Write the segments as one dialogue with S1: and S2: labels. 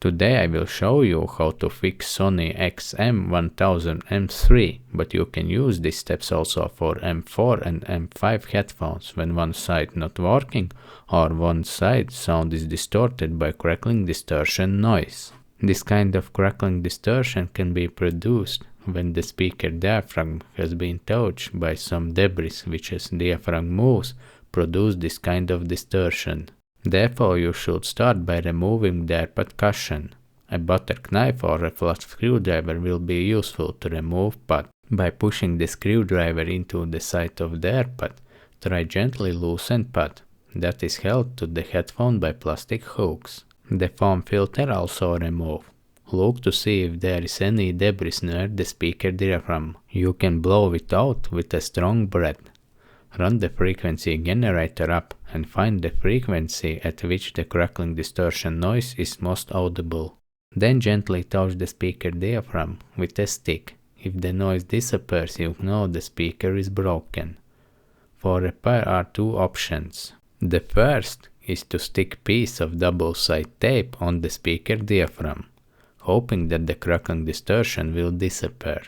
S1: Today I will show you how to fix Sony XM1000M3, but you can use these steps also for M4 and M5 headphones when one side not working or one side sound is distorted by crackling distortion noise. This kind of crackling distortion can be produced when the speaker diaphragm has been touched by some debris which as diaphragm moves produce this kind of distortion. Therefore you should start by removing the AirPod cushion. A butter knife or a flat screwdriver will be useful to remove pad. By pushing the screwdriver into the side of the AirPod, try gently loosen pad that is held to the headphone by plastic hooks. The foam filter also remove. Look to see if there is any debris near the speaker diaphragm. You can blow it out with a strong breath. Run the frequency generator up and find the frequency at which the crackling distortion noise is most audible. Then gently touch the speaker diaphragm with a stick. If the noise disappears, you know the speaker is broken. For repair are two options. The first is to stick piece of double-sided tape on the speaker diaphragm, hoping that the crackling distortion will disappear.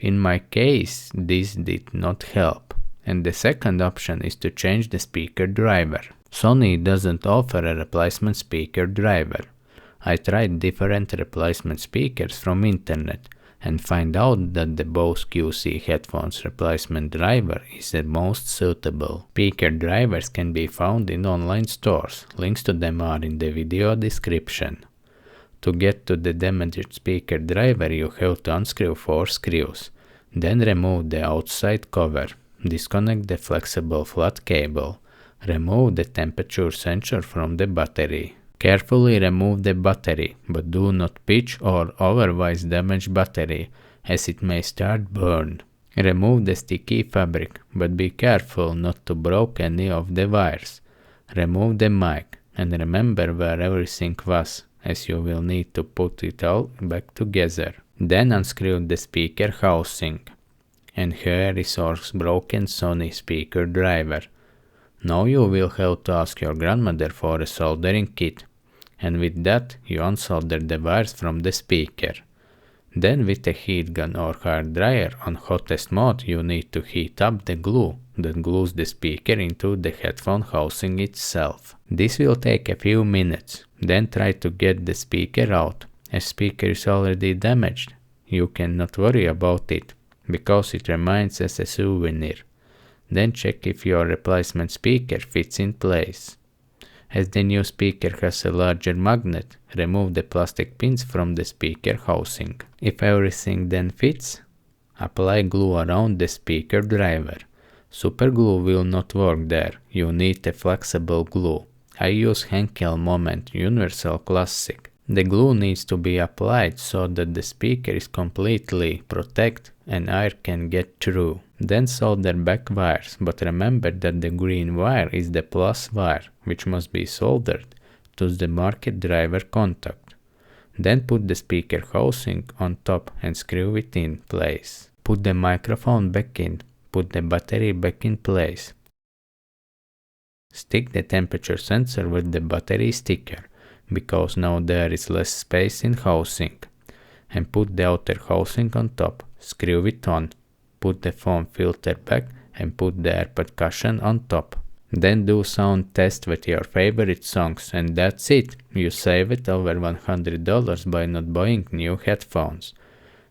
S1: In my case, this did not help. And the second option is to change the speaker driver. Sony doesn't offer a replacement speaker driver. I tried different replacement speakers from internet and find out that the Bose QC headphones replacement driver is the most suitable. Speaker drivers can be found in online stores. Links to them are in the video description. To get to the damaged speaker driver, you have to unscrew 4 screws. Then remove the outside cover. Disconnect the flexible flat cable. Remove the temperature sensor from the battery. Carefully remove the battery, but do not pitch or otherwise damage battery, as it may start burn. Remove the sticky fabric, but be careful not to break any of the wires. Remove the mic, and remember where everything was, as you will need to put it all back together. Then unscrew the speaker housing. And here is our broken Sony speaker driver. Now you will have to ask your grandmother for a soldering kit, and with that you unsolder the wires from the speaker. Then with a heat gun or hard dryer on hottest mode you need to heat up the glue that glues the speaker into the headphone housing itself. This will take a few minutes. Then try to get the speaker out. As speaker is already damaged, you cannot worry about it, because it remains as a souvenir. Then check if your replacement speaker fits in place. As the new speaker has a larger magnet, remove the plastic pins from the speaker housing. If everything then fits, apply glue around the speaker driver. Super glue will not work there, you need a flexible glue. I use Henkel Moment Universal Classic. The glue needs to be applied so that the speaker is completely protected and air can get through. Then solder back wires, but remember that the green wire is the plus wire, which must be soldered to the marked driver contact. Then put the speaker housing on top and screw it in place. Put the microphone back in. Put the battery back in place. Stick the temperature sensor with the battery sticker, because now there is less space in housing. And put the outer housing on top. Screw it on. Put the foam filter back and put the AirPod cushion on top. Then do sound test with your favorite songs, and that's it. You saved over $100 by not buying new headphones.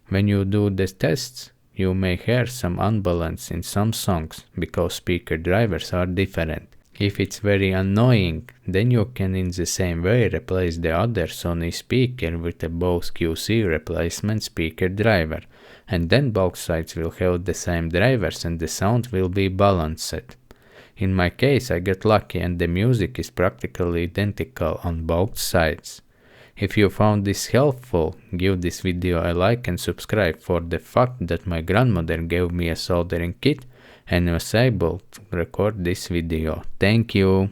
S1: When you do the tests, you may hear some unbalance in some songs, because speaker drivers are different. If it's very annoying, then you can in the same way replace the other Sony speaker with a Bose QC replacement speaker driver, and then both sides will have the same drivers and the sound will be balanced. In my case I got lucky and the music is practically identical on both sides. If you found this helpful, give this video a like and subscribe for the fact that my grandmother gave me a soldering kit and was able to record this video. Thank you!